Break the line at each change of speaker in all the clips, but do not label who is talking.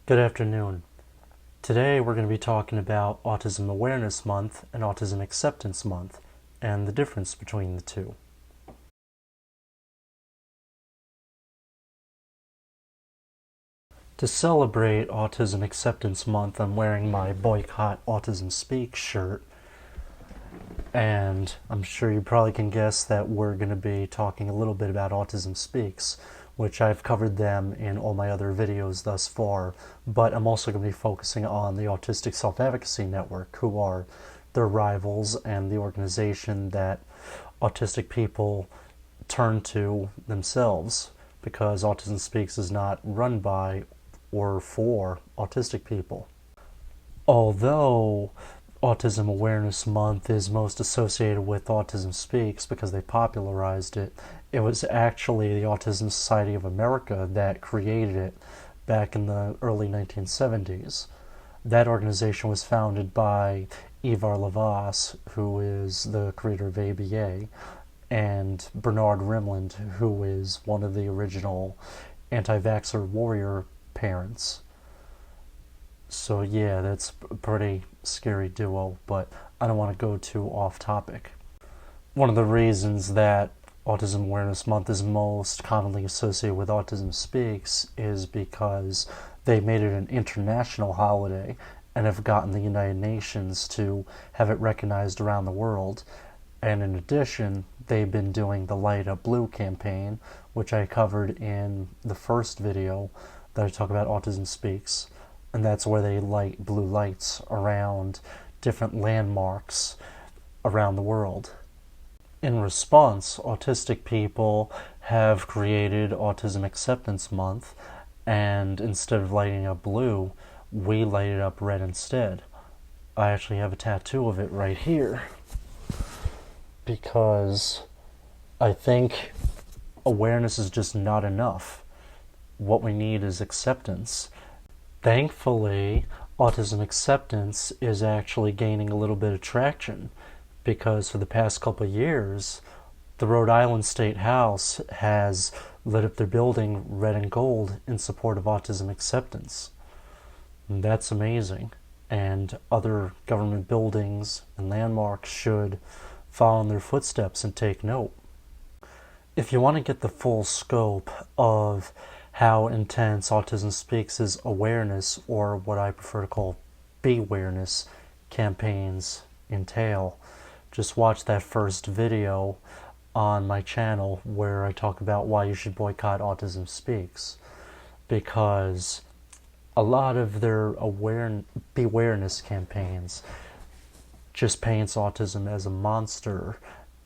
Good afternoon. Today we're going to be talking about Autism Awareness Month and Autism Acceptance Month and the difference between the two. To celebrate Autism Acceptance Month, I'm wearing my Boycott Autism Speaks shirt, and I'm sure you probably can guess that we're going to be talking a little bit about Autism Speaks, which I've covered them in all my other videos thus far, but I'm also going to be focusing on the Autistic Self-Advocacy Network, who are their rivals and the organization that autistic people turn to themselves, because Autism Speaks is not run by or for autistic people. Although Autism Awareness Month is most associated with Autism Speaks because they popularized it, it was actually the Autism Society of America that created it back in the early 1970s. That organization was founded by Ivar Lavas, who is the creator of ABA, and Bernard Rimland, who is one of the original anti-vaxxer warrior parents. So yeah, that's a pretty scary duo, but I don't want to go too off topic. One of the reasons that Autism Awareness Month is most commonly associated with Autism Speaks is because they made it an international holiday and have gotten the United Nations to have it recognized around the world. And in addition, they've been doing the Light Up Blue campaign, which I covered in the first video that I talk about Autism Speaks, and that's where they light blue lights around different landmarks around the world. In response, autistic people have created Autism Acceptance Month, and instead of lighting up blue, we light it up red instead. I actually have a tattoo of it right here, because I think awareness is just not enough. What we need is acceptance. Thankfully, autism acceptance is actually gaining a little bit of traction, because for the past couple of years, the Rhode Island State House has lit up their building red and gold in support of autism acceptance. And that's amazing, and other government buildings and landmarks should follow in their footsteps and take note. If you want to get the full scope of how intense Autism Speaks' awareness, or what I prefer to call be-awareness campaigns entail, just watch that first video on my channel where I talk about why you should boycott Autism Speaks, because a lot of their be-awareness campaigns just paints autism as a monster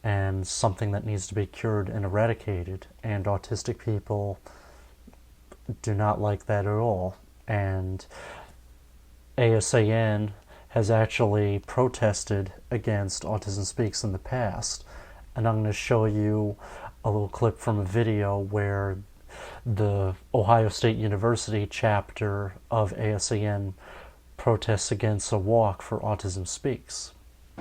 and something that needs to be cured and eradicated, and autistic people do not like that at all. And ASAN has actually protested against Autism Speaks in the past, and I'm going to show you a little clip from a video where the Ohio State University chapter of ASAN protests against a walk for Autism Speaks.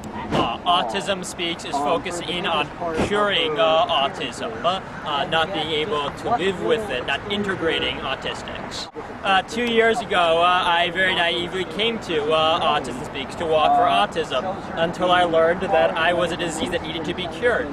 Autism Speaks is focusing on curing autism, not being able to live with it, not integrating autistics. 2 years ago, I very naively came to Autism Speaks to walk for autism, until I learned that I was a disease that needed to be cured.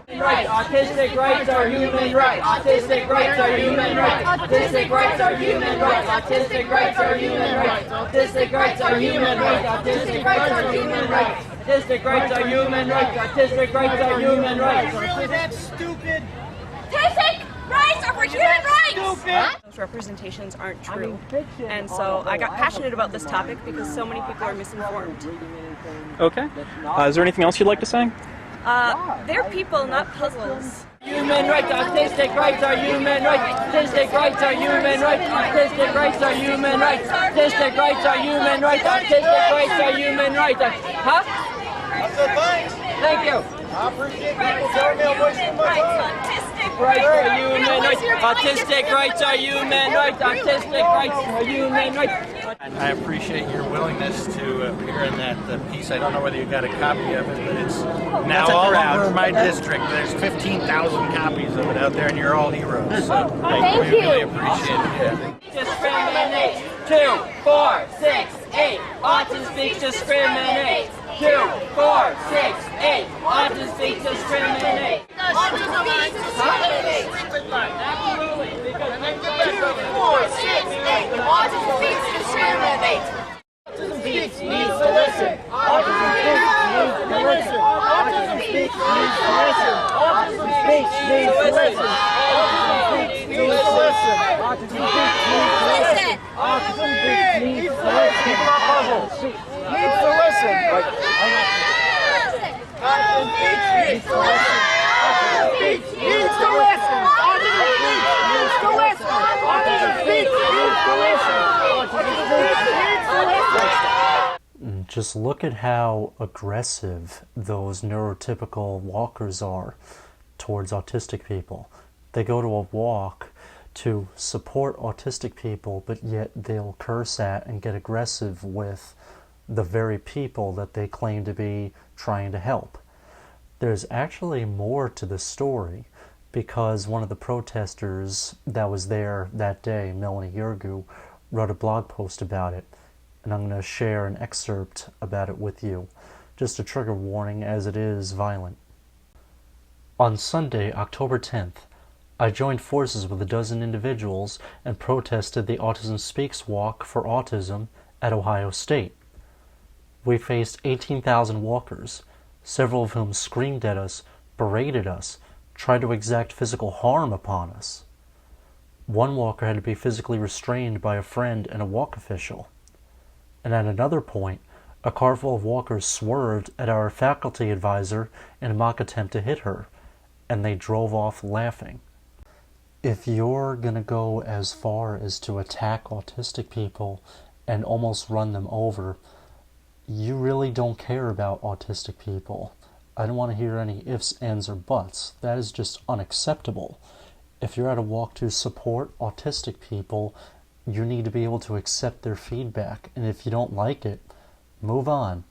Right. Autistic rights are human rights. Autistic rights are human rights. Autistic rights are human rights. Autistic rights are human rights. Autistic rights are human rights. Autistic rights are human rights. Autistic rights are human rights. Autistic rights are human rights.
Really that stupid?
Autistic rights are for human rights!
Stupid!
Those representations aren't true. And so I got passionate about this topic because so many people are misinformed.
Okay. Is there anything else you'd like to say?
They're people, not puzzles.
Human rights. Autistic rights are human rights. Autistic rights are human rights. Autistic rights are human rights. Autistic rights are human rights. Autistic rights are human rights. Huh?
Thanks.
Thank you.
I appreciate people telling me I'm wasting my time.
Autistic rights are human rights. Autistic rights are human rights. Autistic rights are human rights.
I appreciate your willingness to appear in that piece. I don't know whether you got a copy of it, but it's now all over my district. There's 15,000 copies of it out there, and you're all heroes. So
Thank
we really
you.
appreciate it. Yeah.
Discriminate. 2, 4, 6, 8. Autism speaks discriminate. 2, 4, 6, 8. Autism speaks discriminate.
Autism speaks discriminate.
Absolutely. Because
2, 4, 6, 8. Autism speaks discriminate.
autism speaks needs to listen. Autism speaks needs to listen. Autism speaks needs to listen. Autism speaks needs to listen. Autism speaks needs to listen. Autism speaks needs to listen. Autism speaks needs to listen. Keep my puzzle. Needs to listen. Autism speaks needs to listen. Autism speaks needs to listen. Autism speaks needs to listen. Autism speaks needs to listen. Autism speaks needs to listen.
Just look at how aggressive those neurotypical walkers are towards autistic people. They go to a walk to support autistic people, but yet they'll curse at and get aggressive with the very people that they claim to be trying to help. There's actually more to the story, because one of the protesters that was there that day, Melanie Yurgu, wrote a blog post about it, and I'm going to share an excerpt about it with you. Just a trigger warning, as it is violent. On Sunday, October 10th, I joined forces with a dozen individuals and protested the Autism Speaks Walk for Autism at Ohio State. We faced 18,000 walkers, several of whom screamed at us, berated us, tried to exact physical harm upon us. One walker had to be physically restrained by a friend and a walk official. And at another point, a car full of walkers swerved at our faculty advisor in a mock attempt to hit her, and they drove off laughing. If you're going to go as far as to attack autistic people and almost run them over, you really don't care about autistic people. I don't want to hear any ifs, ands, or buts. That is just unacceptable. If you're at a walk to support autistic people, you need to be able to accept their feedback, and if you don't like it, move on.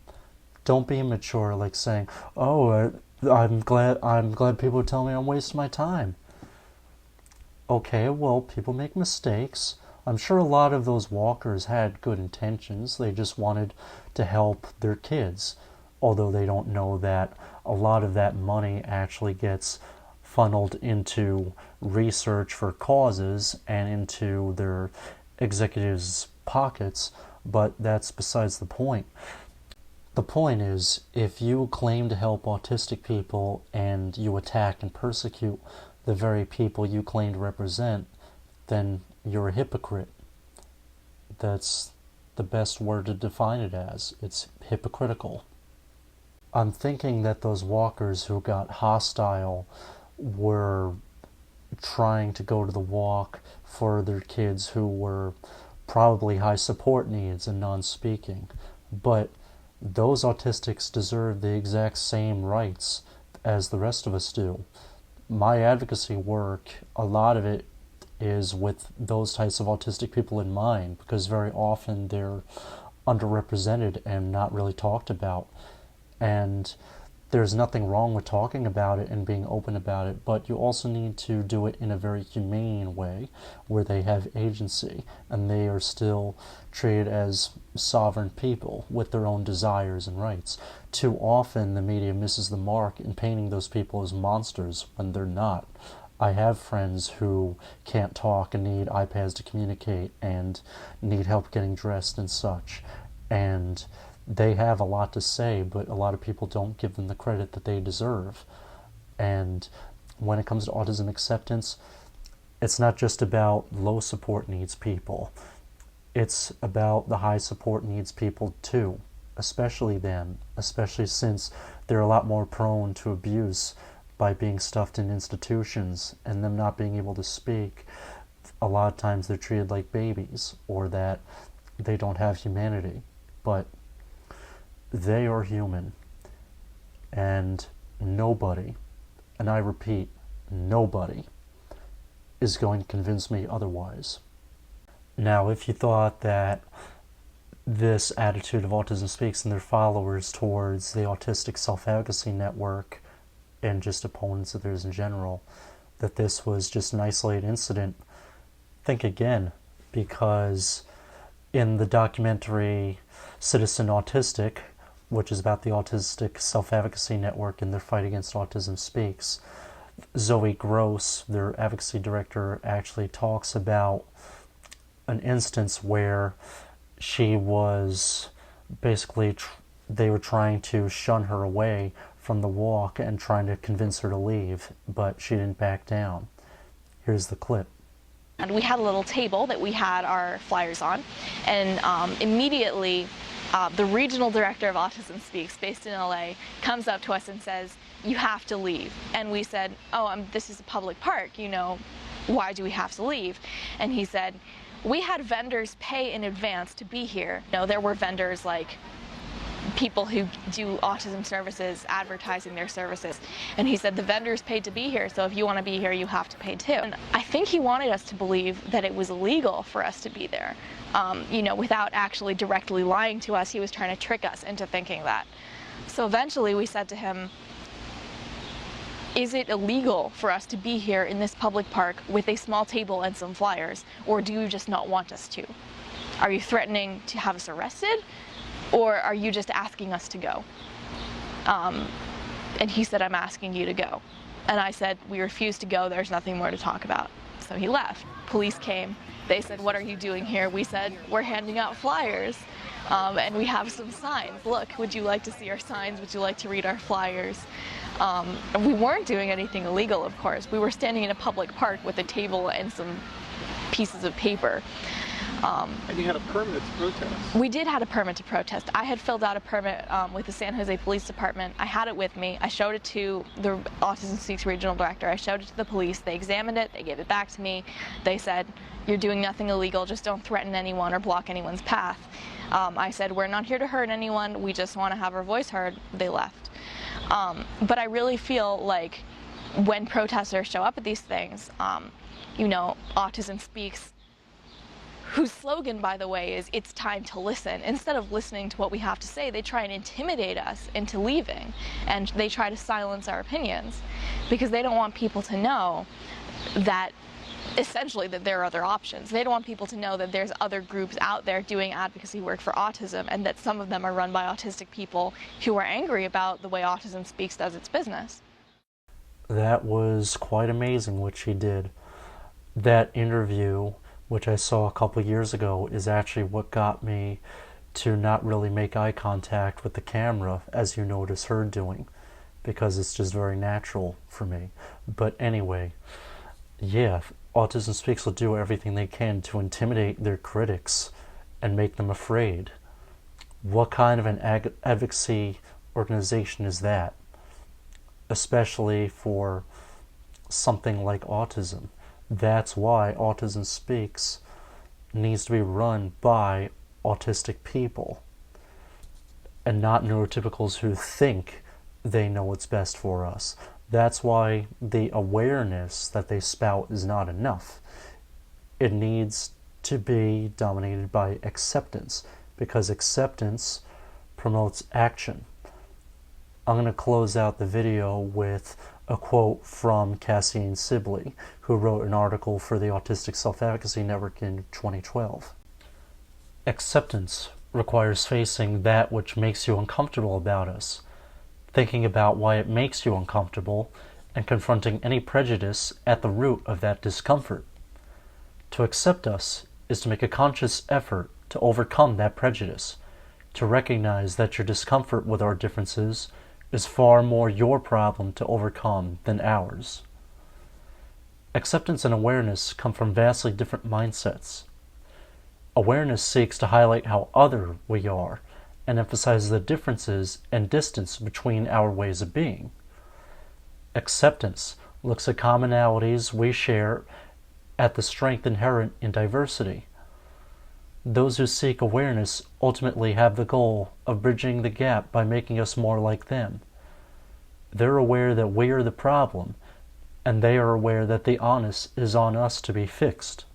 Don't be immature, like saying, "Oh, I'm glad people tell me I'm wasting my time." Okay, well, people make mistakes. I'm sure a lot of those walkers had good intentions. They just wanted to help their kids, although they don't know that a lot of that money actually gets funneled into research for causes and into their executives' pockets, but that's besides the point. The point is, if you claim to help autistic people and you attack and persecute the very people you claim to represent, then you're a hypocrite. That's the best word to define it as. It's hypocritical. I'm thinking that those walkers who got hostile were trying to go to the walk for their kids who were probably high support needs and non-speaking. But those autistics deserve the exact same rights as the rest of us do. My advocacy work, a lot of it is with those types of autistic people in mind, because very often they're underrepresented and not really talked about. And there's nothing wrong with talking about it and being open about it, but you also need to do it in a very humane way where they have agency and they are still treated as sovereign people with their own desires and rights. Too often the media misses the mark in painting those people as monsters when they're not. I have friends who can't talk and need iPads to communicate and need help getting dressed and such, and they have a lot to say, but a lot of people don't give them the credit that they deserve. And when it comes to autism acceptance, it's not just about low support needs people. It's about the high support needs people too, especially them, especially since they're a lot more prone to abuse by being stuffed in institutions and them not being able to speak. A lot of times they're treated like babies, or that they don't have humanity. But they are human, and nobody, and I repeat, nobody, is going to convince me otherwise. Now, if you thought that this attitude of Autism Speaks and their followers towards the Autistic Self-Advocacy Network and just opponents of theirs in general, that this was just an isolated incident, think again, because In the documentary Citizen Autistic, which is about the Autistic Self-Advocacy Network and their fight against Autism Speaks, Zoe Gross, their advocacy director, actually talks about an instance where she was basically, they were trying to shun her away from the walk and trying to convince her to leave, but she didn't back down. Here's the clip.
And we had a little table that we had our flyers on, and immediately the regional director of Autism Speaks, based in LA, comes up to us and says, "You have to leave." And we said, "Oh, this is a public park, you know, why do we have to leave?" And he said, "We had vendors pay in advance to be here." You know, there were vendors like people who do autism services advertising their services, and he said the vendors paid to be here, so if you want to be here you have to pay too. And I think he wanted us to believe that it was illegal for us to be there, you know, without actually directly lying to us. He was trying to trick us into thinking that. So eventually we said to him, "Is it illegal for us to be here in this public park with a small table and some flyers, or do you just not want us to? Are you threatening to have us arrested, or are you just asking us to go?" And he said, "I'm asking you to go." And I said, "We refuse to go, there's nothing more to talk about." So he left. Police came. They said, "What are you doing here?" We said, "We're handing out flyers, and we have some signs. Look, would you like to see our signs? Would you like to read our flyers?" And we weren't doing anything illegal, of course. We were standing in a public park with a table and some pieces of paper.
And you had a permit to protest.
We did have a permit to protest. I had filled out a permit with the San Jose Police Department. I had it with me. I showed it to the Autism Speaks regional director. I showed it to the police. They examined it. They gave it back to me. They said, "You're doing nothing illegal. Just don't threaten anyone or block anyone's path." I said, "We're not here to hurt anyone. We just want to have our voice heard." They left. But I really feel like when protesters show up at these things, you know, Autism Speaks, whose slogan, by the way, is "It's time to listen." Instead of listening to what we have to say, they try and intimidate us into leaving, and they try to silence our opinions because they don't want people to know that, essentially, that there are other options. They don't want people to know that there's other groups out there doing advocacy work for autism, and that some of them are run by autistic people who are angry about the way Autism Speaks does its business.
That was quite amazing what she did. That interview, which I saw a couple years ago, is actually what got me to not really make eye contact with the camera, as you notice her doing, because it's just very natural for me. But anyway, yeah, Autism Speaks will do everything they can to intimidate their critics and make them afraid. What kind of an advocacy organization is that? Especially for something like autism. That's why Autism Speaks needs to be run by autistic people and not neurotypicals who think they know what's best for us. That's why the awareness that they spout is not enough. It needs to be dominated by acceptance, because acceptance promotes action. I'm going to close out the video with a quote from Cassian Sibley, who wrote an article for the Autistic Self-Advocacy Network in 2012. Acceptance requires facing that which makes you uncomfortable about us, thinking about why it makes you uncomfortable, and confronting any prejudice at the root of that discomfort. To accept us is to make a conscious effort to overcome that prejudice, to recognize that your discomfort with our differences is far more your problem to overcome than ours. Acceptance and awareness come from vastly different mindsets. Awareness seeks to highlight how other we are and emphasizes the differences and distance between our ways of being. Acceptance looks at commonalities we share at the strength inherent in diversity. Those who seek awareness ultimately have the goal of bridging the gap by making us more like them. They're aware that we are the problem, and they are aware that the onus is on us to be fixed.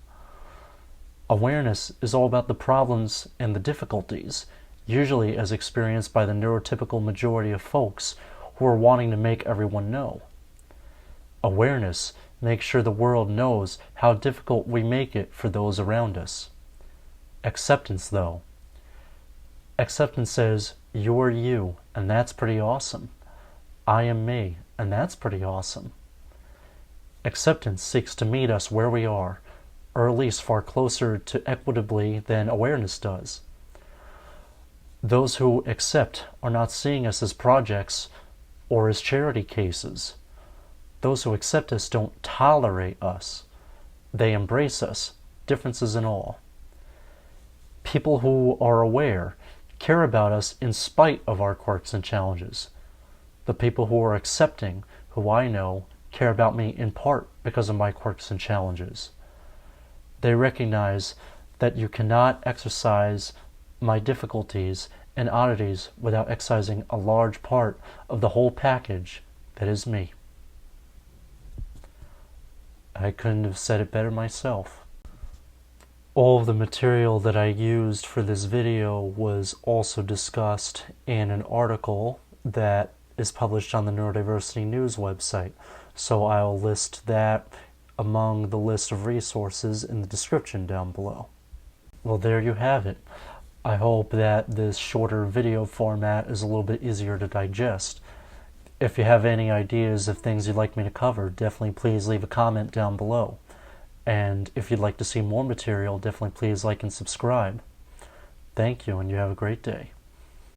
Awareness is all about the problems and the difficulties, usually as experienced by the neurotypical majority of folks who are wanting to make everyone know. Awareness makes sure the world knows how difficult we make it for those around us. Acceptance, though. Acceptance says, you're you, and that's pretty awesome. I am me, and that's pretty awesome. Acceptance seeks to meet us where we are, or at least far closer to equitably than awareness does. Those who accept are not seeing us as projects or as charity cases. Those who accept us don't tolerate us. They embrace us, differences and all. People who are aware care about us in spite of our quirks and challenges. The people who are accepting, who I know, care about me in part because of my quirks and challenges. They recognize that you cannot exercise my difficulties and oddities without excising a large part of the whole package that is me. I couldn't have said it better myself. All of the material that I used for this video was also discussed in an article that is published on the Neurodiversity News website, so I'll list that among the list of resources in the description down below. Well, there you have it. I hope that this shorter video format is a little bit easier to digest. If you have any ideas of things you'd like me to cover, definitely please leave a comment down below. And if you'd like to see more material, definitely please like and subscribe. Thank you, and you have a great day.